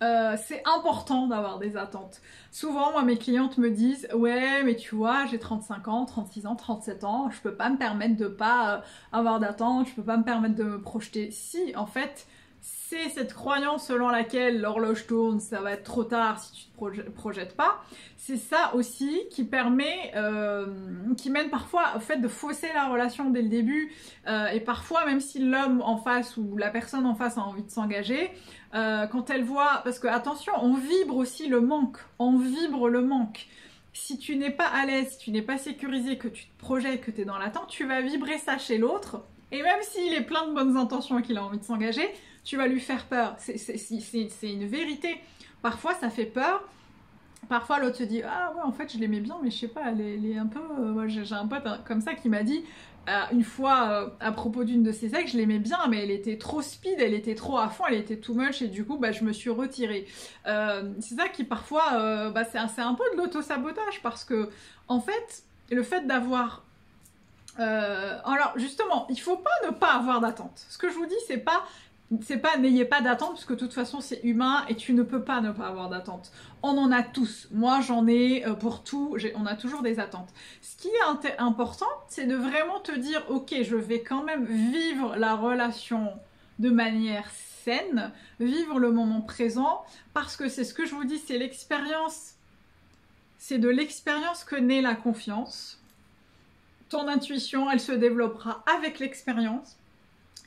c'est important d'avoir des attentes. Souvent, moi, mes clientes me disent « Ouais, mais tu vois, j'ai 35 ans, 36 ans, 37 ans, je peux pas me permettre de pas avoir d'attente, je peux pas me permettre de me projeter. » Si, en fait, c'est cette croyance selon laquelle l'horloge tourne, ça va être trop tard si tu te projettes pas. C'est ça aussi qui permet, qui mène parfois au fait de fausser la relation dès le début. Et parfois, même si l'homme en face ou la personne en face a envie de s'engager, quand elle voit, parce que attention, on vibre aussi le manque, on vibre le manque. Si tu n'es pas à l'aise, si tu n'es pas sécurisé, que tu te projettes, que tu es dans l'attente, tu vas vibrer ça chez l'autre. Et même s'il est plein de bonnes intentions et qu'il a envie de s'engager, tu vas lui faire peur. C'est une vérité. Parfois, ça fait peur. Parfois, l'autre se dit « Ah ouais, en fait, je l'aimais bien, mais je sais pas, elle est un peu... ouais, j'ai un pote comme ça qui m'a dit une fois, à propos d'une de ses ex, je l'aimais bien, mais elle était trop speed, elle était trop à fond, elle était too much, et du coup, je me suis retirée. C'est ça qui, parfois, c'est un peu de l'auto-sabotage, parce que, en fait, le fait d'avoir... alors, justement, il faut pas ne pas avoir d'attente. Ce que je vous dis, c'est pas n'ayez pas d'attente, parce que de toute façon c'est humain et tu ne peux pas ne pas avoir d'attente. On en a tous. Moi j'en ai pour tout, on a toujours des attentes. Ce qui est important, c'est de vraiment te dire ok, je vais quand même vivre la relation de manière saine, vivre le moment présent, parce que c'est ce que je vous dis, c'est l'expérience. C'est de l'expérience que naît la confiance. Ton intuition, elle se développera avec l'expérience.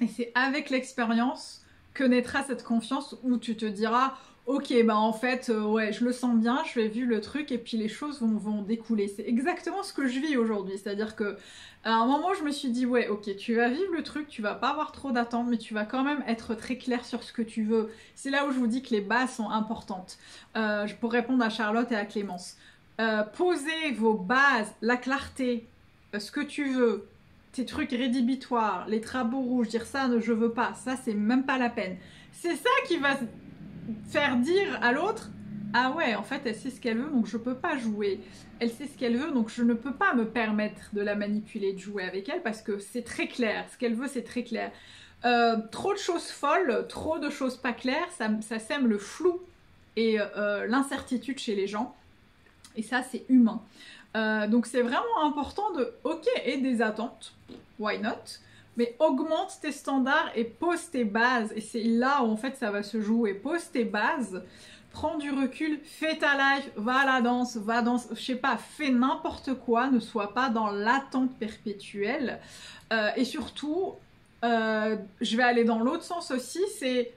Et c'est avec l'expérience que naîtra cette confiance où tu te diras ok, en fait, ouais, je le sens bien, je vais vivre le truc et puis les choses vont découler. C'est exactement ce que je vis aujourd'hui. C'est-à-dire que à un moment, je me suis dit ouais, ok, tu vas vivre le truc, tu vas pas avoir trop d'attentes, mais tu vas quand même être très clair sur ce que tu veux. C'est là où je vous dis que les bases sont importantes. Pour répondre à Charlotte et à Clémence. Posez vos bases, la clarté, ce que tu veux, tes trucs rédhibitoires, les drapeaux rouges, dire ça, je veux pas, ça c'est même pas la peine. C'est ça qui va faire dire à l'autre, ah ouais, en fait elle sait ce qu'elle veut, donc je peux pas jouer. Elle sait ce qu'elle veut, donc je ne peux pas me permettre de la manipuler, de jouer avec elle, parce que c'est très clair, ce qu'elle veut c'est très clair. Trop de choses folles, trop de choses pas claires, ça sème le flou et l'incertitude chez les gens, et ça c'est humain. Donc c'est vraiment important de, ok, et des attentes, why not, mais augmente tes standards et pose tes bases. Et c'est là où en fait ça va se jouer. Pose tes bases, prends du recul, fais ta life, va à la danse, va danser, je sais pas, fais n'importe quoi, ne sois pas dans l'attente perpétuelle. Et surtout, je vais aller dans l'autre sens aussi, c'est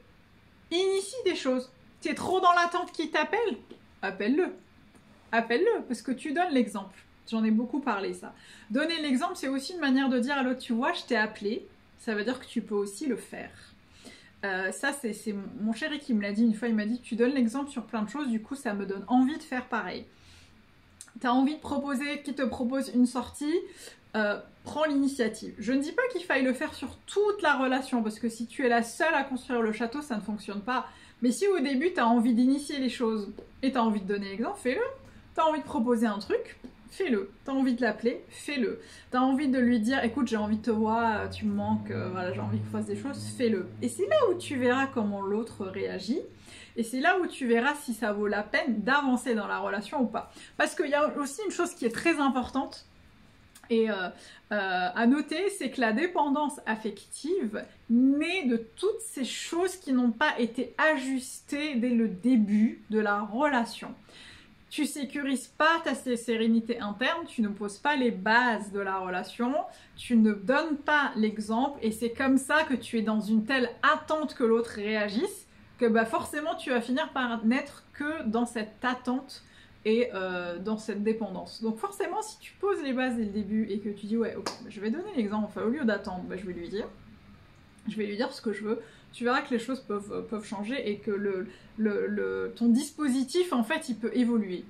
initie des choses. T'es trop dans l'attente qui t'appelle, appelle-le. Appelle-le, parce que tu donnes l'exemple. J'en ai beaucoup parlé, ça. Donner l'exemple, c'est aussi une manière de dire à l'autre, tu vois, je t'ai appelé, ça veut dire que tu peux aussi le faire. Ça, c'est mon chéri qui me l'a dit une fois, il m'a dit, tu donnes l'exemple sur plein de choses, du coup, ça me donne envie de faire pareil. T'as envie de proposer, qui te propose une sortie, prends l'initiative. Je ne dis pas qu'il faille le faire sur toute la relation, parce que si tu es la seule à construire le château, ça ne fonctionne pas. Mais si au début, tu as envie d'initier les choses, et tu as envie de donner l'exemple, fais-le. Tu as envie de proposer un truc, fais-le. Tu as envie de l'appeler, fais-le. Tu as envie de lui dire, écoute, j'ai envie de te voir, tu me manques, voilà, j'ai envie que tu fasses des choses, fais-le. Et c'est là où tu verras comment l'autre réagit. Et c'est là où tu verras si ça vaut la peine d'avancer dans la relation ou pas. Parce qu'il y a aussi une chose qui est très importante, et à noter, c'est que la dépendance affective naît de toutes ces choses qui n'ont pas été ajustées dès le début de la relation. Tu sécurises pas ta sérénité interne, tu ne poses pas les bases de la relation, tu ne donnes pas l'exemple, et c'est comme ça que tu es dans une telle attente que l'autre réagisse, que bah forcément tu vas finir par n'être que dans cette attente et dans cette dépendance. Donc forcément, si tu poses les bases dès le début et que tu dis ouais, okay, je vais donner l'exemple, enfin au lieu d'attendre, bah, je vais lui dire ce que je veux, tu verras que les choses peuvent changer et que ton dispositif, en fait, il peut évoluer.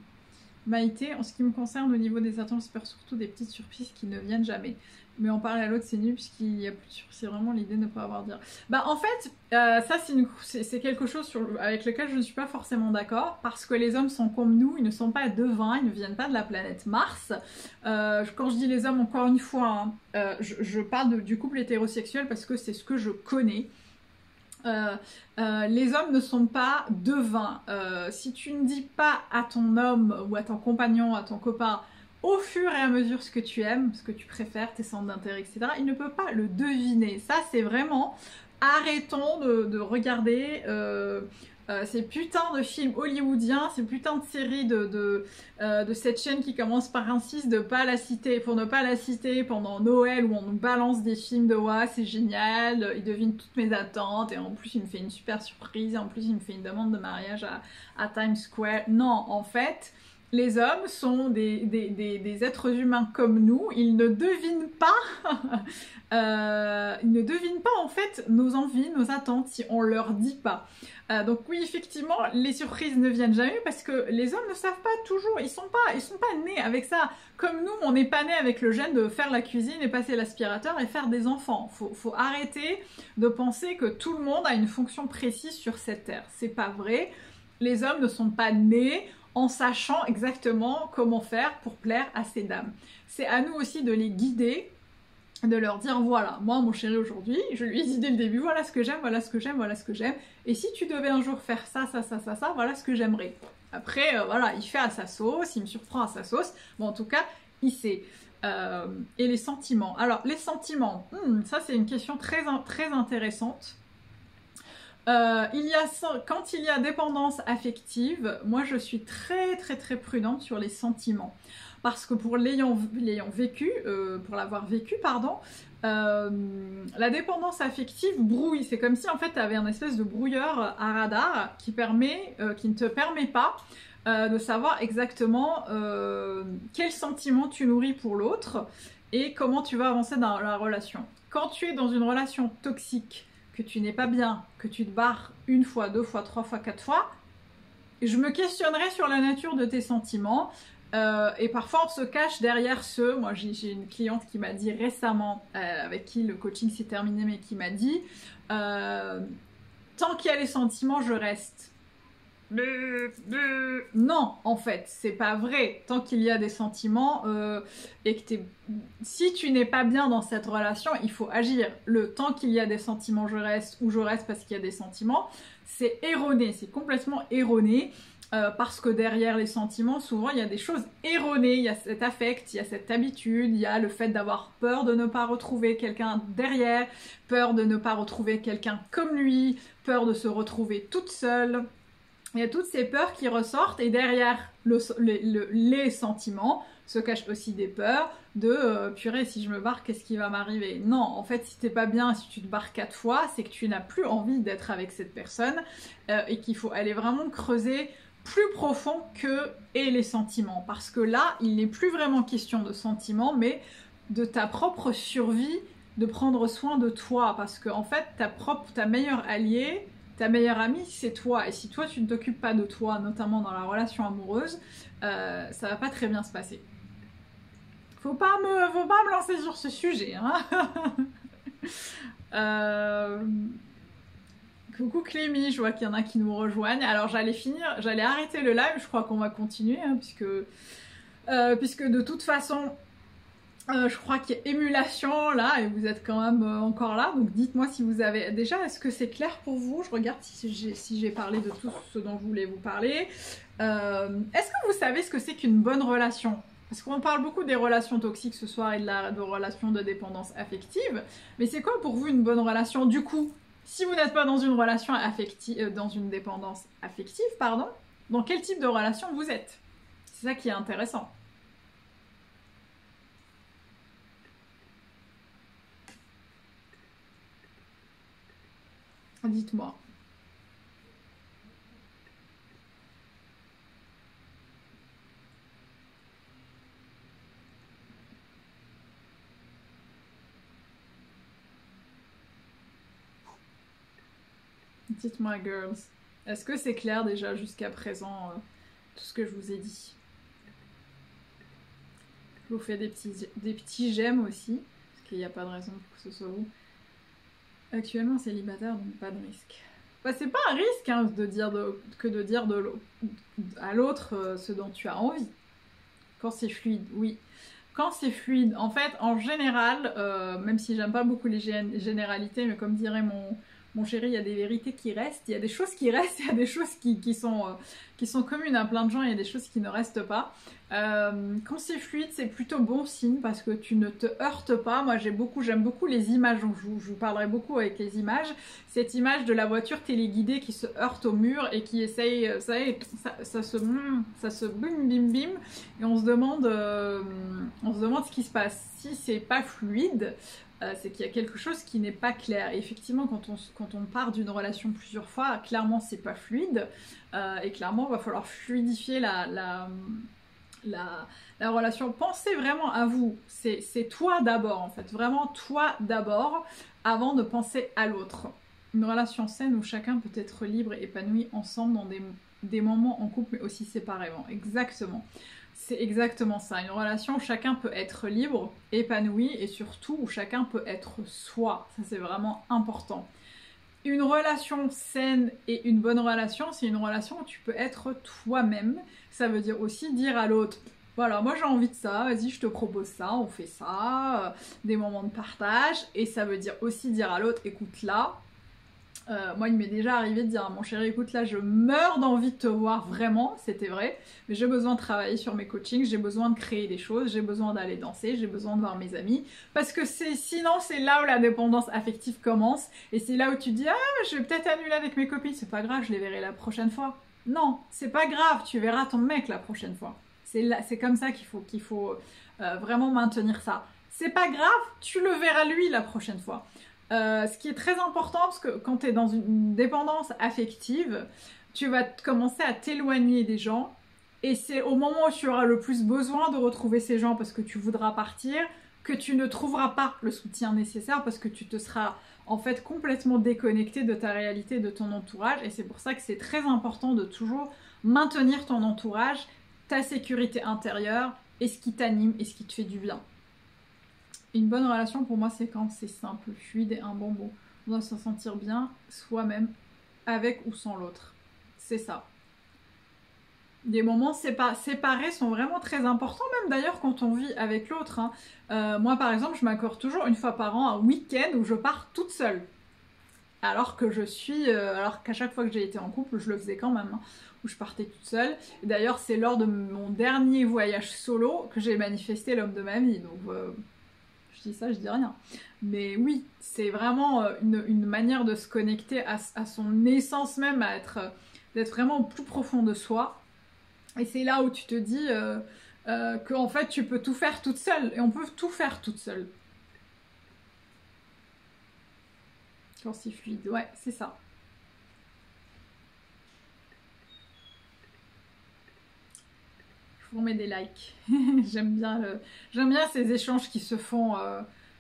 Maïté, en ce qui me concerne, au niveau des attentes, j'espère surtout des petites surprises qui ne viennent jamais. Mais en parler à l'autre, c'est nul puisqu'il y a plus de surprises. C'est vraiment l'idée de ne pas avoir à dire. Bah en fait, ça c'est quelque chose avec lequel je ne suis pas forcément d'accord, parce que les hommes sont comme nous, ils ne sont pas devins, ils ne viennent pas de la planète Mars. Quand je dis les hommes, encore une fois, hein, je parle du couple hétérosexuel parce que c'est ce que je connais. Les hommes ne sont pas devins. Si tu ne dis pas à ton homme ou à ton compagnon, à ton copain, au fur et à mesure ce que tu aimes, ce que tu préfères, tes centres d'intérêt, etc., il ne peut pas le deviner. Ça, c'est vraiment... Arrêtons de regarder ces putains de films hollywoodiens, ces putains de séries de cette chaîne qui commence par un 6 de pas la citer, pour ne pas la citer pendant Noël où on nous balance des films de ouais, c'est génial, il devine toutes mes attentes et en plus il me fait une super surprise et en plus il me fait une demande de mariage à Times Square. Non, en fait... Les hommes sont des êtres humains comme nous, ils ne devinent pas, en fait nos envies, nos attentes si on leur dit pas. Donc oui, effectivement, les surprises ne viennent jamais parce que les hommes ne savent pas toujours, ils sont pas nés avec ça. Comme nous, on n'est pas nés avec le gène de faire la cuisine et passer l'aspirateur et faire des enfants. Faut arrêter de penser que tout le monde a une fonction précise sur cette terre. C'est pas vrai. Les hommes ne sont pas nés en sachant exactement comment faire pour plaire à ces dames. C'est à nous aussi de les guider, de leur dire voilà, moi mon chéri aujourd'hui, je lui ai dit dès le début, voilà ce que j'aime, voilà ce que j'aime, voilà ce que j'aime, et si tu devais un jour faire ça, voilà ce que j'aimerais. Après, voilà, il fait à sa sauce, il me surprend à sa sauce, bon en tout cas, il sait. Et les sentiments. Alors, les sentiments, ça c'est une question très intéressante. Quand il y a dépendance affective, moi je suis très prudente sur les sentiments. Parce que pour l'ayant vécu, pour l'avoir vécu, pardon, la dépendance affective brouille. C'est comme si en fait tu avais un espèce de brouilleur à radar qui ne te permet pas de savoir exactement quel sentiment tu nourris pour l'autre et comment tu vas avancer dans la relation. Quand tu es dans une relation toxique, que tu n'es pas bien, que tu te barres une fois, deux fois, trois fois, quatre fois, je me questionnerai sur la nature de tes sentiments. Et parfois on se cache derrière ceux... Moi j'ai une cliente qui m'a dit récemment, avec qui le coaching s'est terminé, mais qui m'a dit tant qu'il y a les sentiments, je reste. Non, en fait, c'est pas vrai. Tant qu'il y a des sentiments et que si tu n'es pas bien dans cette relation, il faut agir. Le tant qu'il y a des sentiments, je reste, ou je reste parce qu'il y a des sentiments, c'est erroné, c'est complètement erroné. parce que derrière les sentiments, souvent il y a des choses erronées, il y a cet affect, il y a cette habitude, il y a le fait d'avoir peur de ne pas retrouver quelqu'un derrière, peur de ne pas retrouver quelqu'un comme lui, peur de se retrouver toute seule. Il y a toutes ces peurs qui ressortent et derrière les sentiments se cachent aussi des peurs de purée, si je me barre, qu'est-ce qui va m'arriver? Non, en fait, si t'es pas bien, si tu te barres 4 fois, c'est que tu n'as plus envie d'être avec cette personne et qu'il faut aller vraiment creuser plus profond que les sentiments. Parce que là, il n'est plus vraiment question de sentiments, mais de ta propre survie, de prendre soin de toi. Parce que en fait, ta meilleure alliée, ta meilleure amie, c'est toi. Et si toi, tu ne t'occupes pas de toi, notamment dans la relation amoureuse, ça va pas très bien se passer. Faut pas me lancer sur ce sujet, hein. Coucou Clémy, je vois qu'il y en a qui nous rejoignent. Alors j'allais arrêter le live, je crois qu'on va continuer, hein, puisque de toute façon, je crois qu'il y a émulation là, et vous êtes quand même encore là, donc dites-moi si vous avez... Déjà, est-ce que c'est clair pour vous? Je regarde si j'ai parlé de tout ce dont je voulais vous parler. Est-ce que vous savez ce que c'est qu'une bonne relation? Parce qu'on parle beaucoup des relations toxiques ce soir et de relations de dépendance affective, mais c'est quoi pour vous une bonne relation? Du coup, si vous n'êtes pas dans une relation affective, dans une dépendance affective, pardon, dans quel type de relation vous êtes? C'est ça qui est intéressant. Dites-moi. Dites-moi, girls. Est-ce que c'est clair déjà jusqu'à présent tout ce que je vous ai dit? Je vous fais des petits j'aime aussi, parce qu'il n'y a pas de raison pour que ce soit vous. Actuellement célibataire, donc pas de risque. Bah, c'est pas un risque hein, que de dire à l'autre ce dont tu as envie. Quand c'est fluide, oui. Quand c'est fluide, en fait, en général, même si j'aime pas beaucoup les généralités, mais comme dirait mon chéri, il y a des vérités qui restent, il y a des choses qui restent, il y a des choses qui sont communes à plein de gens, il y a des choses qui ne restent pas. Quand c'est fluide, c'est plutôt bon signe parce que tu ne te heurtes pas. Moi, j'aime beaucoup les images, donc je vous parlerai beaucoup avec les images. Cette image de la voiture téléguidée qui se heurte au mur et qui essaye, ça se bim bim bim, et on se demande ce qui se passe. Si c'est pas fluide, c'est qu'il y a quelque chose qui n'est pas clair. Et effectivement, quand on part d'une relation plusieurs fois, clairement c'est pas fluide, et clairement il va falloir fluidifier la relation. Pensez vraiment à vous, c'est toi d'abord en fait, vraiment toi d'abord, avant de penser à l'autre. Une relation saine où chacun peut être libre et épanoui ensemble dans des moments en couple, mais aussi séparément. Exactement. C'est exactement ça, une relation où chacun peut être libre, épanoui, et surtout où chacun peut être soi. Ça c'est vraiment important. Une relation saine et une bonne relation, c'est une relation où tu peux être toi-même. Ça veut dire aussi dire à l'autre, voilà, moi j'ai envie de ça, vas-y je te propose ça, on fait ça, des moments de partage. Et ça veut dire aussi dire à l'autre, écoute là, moi il m'est déjà arrivé de dire à mon chéri, écoute là je meurs d'envie de te voir vraiment, c'était vrai, mais j'ai besoin de travailler sur mes coachings, j'ai besoin de créer des choses, j'ai besoin d'aller danser, j'ai besoin de voir mes amis, parce que sinon c'est là où la dépendance affective commence, et c'est là où tu te dis, ah je vais peut-être annuler avec mes copines, c'est pas grave, je les verrai la prochaine fois. Non, c'est pas grave, tu verras ton mec la prochaine fois. C'est comme ça qu'il faut vraiment maintenir ça. C'est pas grave, tu le verras lui la prochaine fois. Ce qui est très important, parce que quand tu es dans une dépendance affective, tu vas commencer à t'éloigner des gens, et c'est au moment où tu auras le plus besoin de retrouver ces gens parce que tu voudras partir, que tu ne trouveras pas le soutien nécessaire parce que tu te seras en fait complètement déconnecté de ta réalité, de ton entourage, et c'est pour ça que c'est très important de toujours maintenir ton entourage, ta sécurité intérieure, et ce qui t'anime et ce qui te fait du bien. Une bonne relation pour moi c'est quand c'est simple, fluide et un bonbon. On doit se sentir bien soi-même, avec ou sans l'autre. C'est ça. Des moments séparés sont vraiment très importants, même d'ailleurs quand on vit avec l'autre. Hein. Moi par exemple, je m'accorde toujours une fois par an un week-end où je pars toute seule. alors que alors qu'à chaque fois que j'ai été en couple, je le faisais quand même, hein, où je partais toute seule. Et d'ailleurs, c'est lors de mon dernier voyage solo que j'ai manifesté l'homme de ma vie, donc je dis ça, je dis rien. Mais oui, c'est vraiment une manière de se connecter à son essence même, d'être vraiment au plus profond de soi. Et c'est là où tu te dis qu'en fait, tu peux tout faire toute seule, et on peut tout faire toute seule. Quand c'est fluide, ouais, c'est ça. Je vous remets des likes. J'aime bien ces échanges qui se font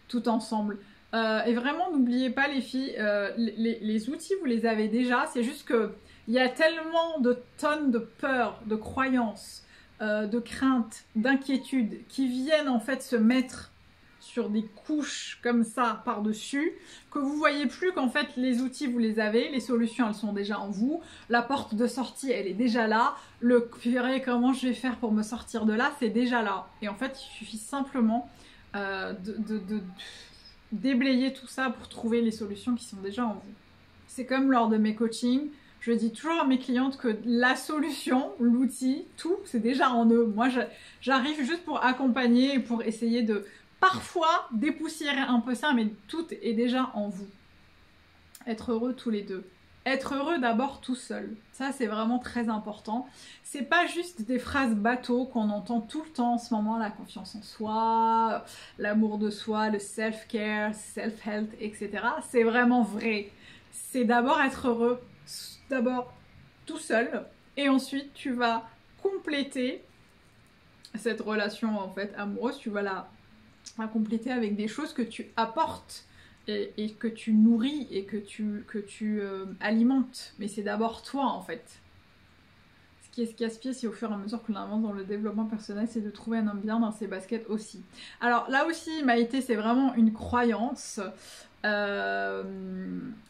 tout ensemble. Et vraiment, n'oubliez pas les filles, les outils, vous les avez déjà. C'est juste que il y a tellement de tonnes de peurs, de croyances, de craintes, d'inquiétudes qui viennent en fait se mettre sur des couches comme ça par-dessus, que vous voyez plus qu'en fait les outils vous les avez, les solutions elles sont déjà en vous, la porte de sortie elle est déjà là, le purée comment je vais faire pour me sortir de là, c'est déjà là. Et en fait il suffit simplement de déblayer tout ça pour trouver les solutions qui sont déjà en vous. C'est comme lors de mes coachings, je dis toujours à mes clientes que la solution, l'outil, tout, c'est déjà en eux. Moi, j'arrive juste pour accompagner et pour essayer de parfois dépoussiérer un peu ça, mais tout est déjà en vous. Être heureux tous les deux. Être heureux d'abord tout seul. Ça, c'est vraiment très important. C'est pas juste des phrases bateaux qu'on entend tout le temps en ce moment, la confiance en soi, l'amour de soi, le self-care, self-health, etc. C'est vraiment vrai. C'est d'abord être heureux, d'abord tout seul, et ensuite tu vas compléter cette relation en fait amoureuse, tu vas la compléter avec des choses que tu apportes et que tu nourris et que tu alimentes. Mais c'est d'abord toi en fait. Ce qui est casse-pied, c'est au fur et à mesure que l'on avance dans le développement personnel, c'est de trouver un homme bien dans ses baskets aussi. Alors là aussi, Maïté, c'est vraiment une croyance.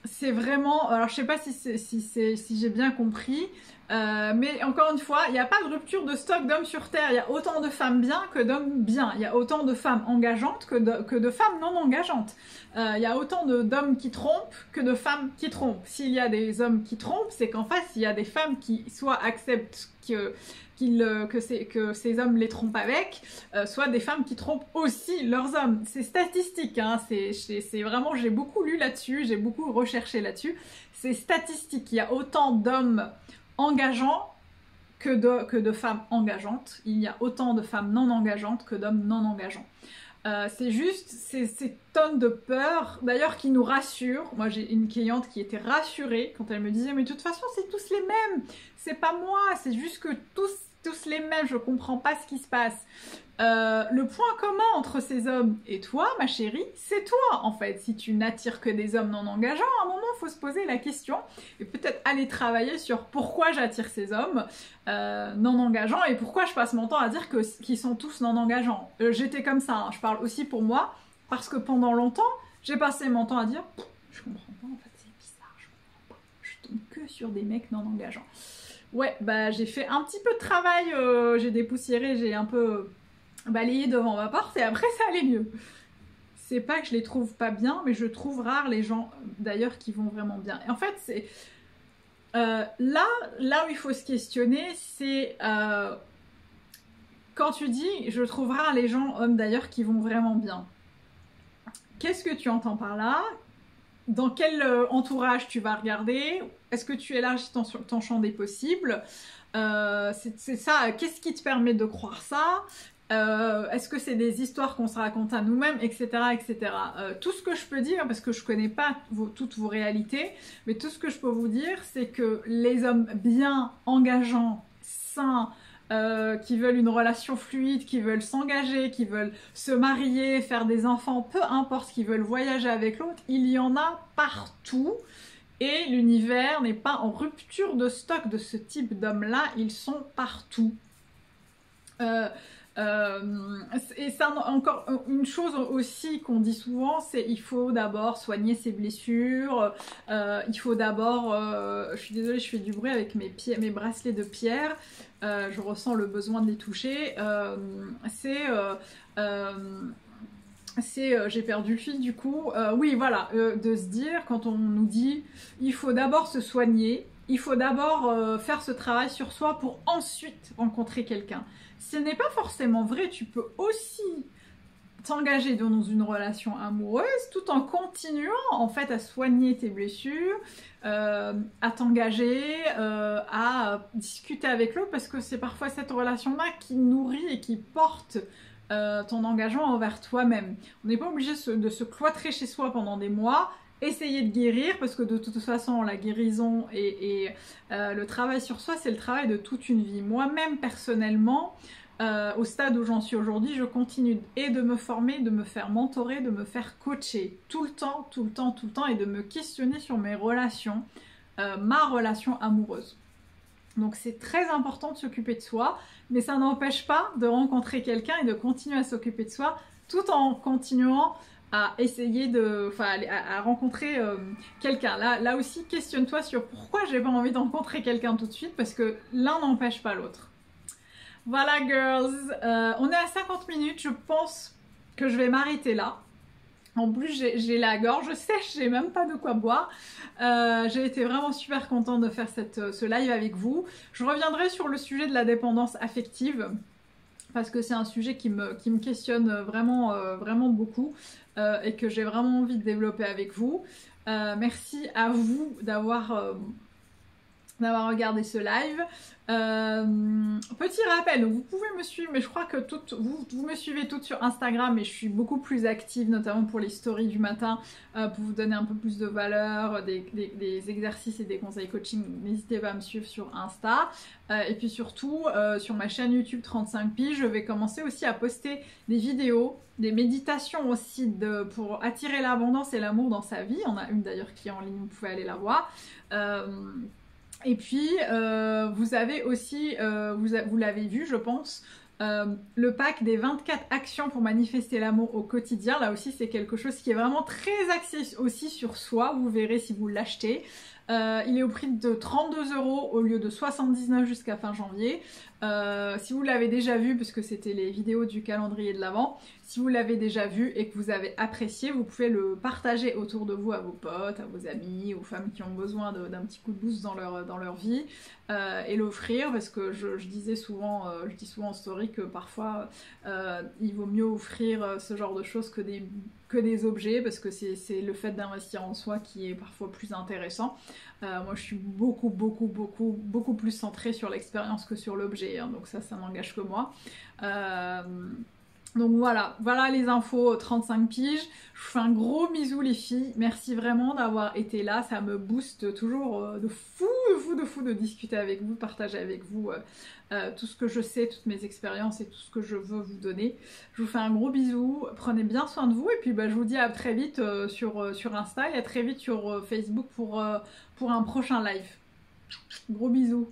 C'est vraiment, alors je sais pas si j'ai bien compris, mais encore une fois, il n'y a pas de rupture de stock d'hommes sur Terre. Il y a autant de femmes bien que d'hommes bien. Il y a autant de femmes engageantes que de femmes non engageantes. Il y a autant d'hommes qui trompent que de femmes qui trompent. S'il y a des hommes qui trompent, c'est qu'en face, il y a des femmes qui soit acceptent que ces hommes les trompent avec, soit des femmes qui trompent aussi leurs hommes. C'est statistique, hein, c'est vraiment, j'ai beaucoup lu là-dessus, j'ai beaucoup recherché là-dessus. C'est statistique, il y a autant d'hommes engageants que de femmes engageantes. Il y a autant de femmes non engageantes que d'hommes non engageants. C'est juste ces tonnes de peur, d'ailleurs, qui nous rassurent. Moi, j'ai une cliente qui était rassurée quand elle me disait « Mais de toute façon, c'est tous les mêmes. C'est pas moi, c'est juste que tous les mêmes, je comprends pas ce qui se passe. » Le point commun entre ces hommes et toi, ma chérie, c'est toi, en fait. Si tu n'attires que des hommes non engageants, à un moment, il faut se poser la question et peut-être aller travailler sur pourquoi j'attire ces hommes non engageants et pourquoi je passe mon temps à dire qu'ils sont tous non engageants. J'étais comme ça, hein. Je parle aussi pour moi, parce que pendant longtemps, j'ai passé mon temps à dire « Je comprends pas, en fait, c'est bizarre, je comprends pas. Je tombe que sur des mecs non engageants. » Ouais, bah j'ai fait un petit peu de travail, j'ai dépoussiéré, j'ai un peu balayé devant ma porte et après ça allait mieux. C'est pas que je les trouve pas bien, mais je trouve rare les gens d'ailleurs qui vont vraiment bien. Et en fait, c'est là où il faut se questionner, c'est quand tu dis je trouve rare les gens hommes d'ailleurs qui vont vraiment bien. Qu'est-ce que tu entends par là? Dans quel entourage tu vas regarder? Est-ce que tu élargis ton champ des possibles? C'est ça, qu'est-ce qui te permet de croire ça? Est-ce que c'est des histoires qu'on se raconte à nous-mêmes, etc., etc. Tout ce que je peux dire, parce que je connais pas toutes vos réalités, mais tout ce que je peux vous dire, c'est que les hommes bien, engageants, sains, qui veulent une relation fluide, qui veulent s'engager, qui veulent se marier, faire des enfants, peu importe, qui veulent voyager avec l'autre, il y en a partout. Et l'univers n'est pas en rupture de stock de ce type d'hommes-là, ils sont partout. Et ça, encore une chose aussi qu'on dit souvent, c'est il faut d'abord soigner ses blessures, il faut d'abord, je suis désolée, je fais du bruit avec mes bracelets de pierre, je c'est j'ai perdu le fil du coup. Oui, voilà, de se dire, quand on nous dit il faut d'abord se soigner, il faut d'abord faire ce travail sur soi pour ensuite rencontrer quelqu'un. Ce n'est pas forcément vrai, tu peux aussi t'engager dans une relation amoureuse tout en continuant en fait à soigner tes blessures, à t'engager, à discuter avec l'autre, parce que c'est parfois cette relation-là qui nourrit et qui porte ton engagement envers toi-même. On n'est pas obligé de se cloîtrer chez soi pendant des mois, essayer de guérir, parce que de toute façon la guérison et le travail sur soi, c'est le travail de toute une vie. Moi-même personnellement, au stade où j'en suis aujourd'hui, je continue de me former, de me faire mentorer, de me faire coacher tout le temps, tout le temps, tout le temps, et de me questionner sur mes relations, ma relation amoureuse. Donc c'est très important de s'occuper de soi, mais ça n'empêche pas de rencontrer quelqu'un et de continuer à s'occuper de soi, tout en continuant à essayer à rencontrer quelqu'un. Là aussi, questionne-toi sur pourquoi j'ai pas envie de rencontrer quelqu'un tout de suite, parce que l'un n'empêche pas l'autre. Voilà girls, on est à 50 minutes, je pense que je vais m'arrêter là. En plus j'ai la gorge sèche, j'ai même pas de quoi boire. J'ai été vraiment super contente de faire ce live avec vous. Je reviendrai sur le sujet de la dépendance affective, parce que c'est un sujet qui me questionne vraiment, vraiment beaucoup, et que j'ai vraiment envie de développer avec vous. Merci à vous d'avoir regardé ce live. Petit rappel, vous pouvez me suivre, mais je crois que vous me suivez toutes sur Instagram, et je suis beaucoup plus active, notamment pour les stories du matin, pour vous donner un peu plus de valeur, des exercices et des conseils coaching. N'hésitez pas à me suivre sur Insta. Et puis surtout, sur ma chaîne YouTube 35 piges, je vais commencer aussi à poster des vidéos, des méditations aussi pour attirer l'abondance et l'amour dans sa vie. On a une d'ailleurs qui est en ligne, vous pouvez aller la voir. Et puis, vous avez aussi, vous l'avez vu, je pense, le pack des 24 actions pour manifester l'amour au quotidien. Là aussi, c'est quelque chose qui est vraiment très axé aussi sur soi. Vous verrez si vous l'achetez. Il est au prix de 32 € au lieu de 79 jusqu'à fin janvier. Si vous l'avez déjà vu, parce que c'était les vidéos du calendrier de l'Avent, si vous l'avez déjà vu et que vous avez apprécié, vous pouvez le partager autour de vous à vos potes, à vos amis, aux femmes qui ont besoin d'un petit coup de boost dans leur vie, et l'offrir, parce que je dis souvent en story que parfois il vaut mieux offrir ce genre de choses que des objets, parce que c'est le fait d'investir en soi qui est parfois plus intéressant. Moi je suis beaucoup plus centrée sur l'expérience que sur l'objet, hein, donc ça n'engage que moi. Donc voilà les infos 35 piges. Je vous fais un gros bisou les filles, merci vraiment d'avoir été là, ça me booste toujours de fou de discuter avec vous, de partager avec vous tout ce que je sais, toutes mes expériences et tout ce que je veux vous donner. Je vous fais un gros bisou, prenez bien soin de vous, et puis je vous dis à très vite sur Insta, et à très vite sur Facebook pour un prochain live. Gros bisous.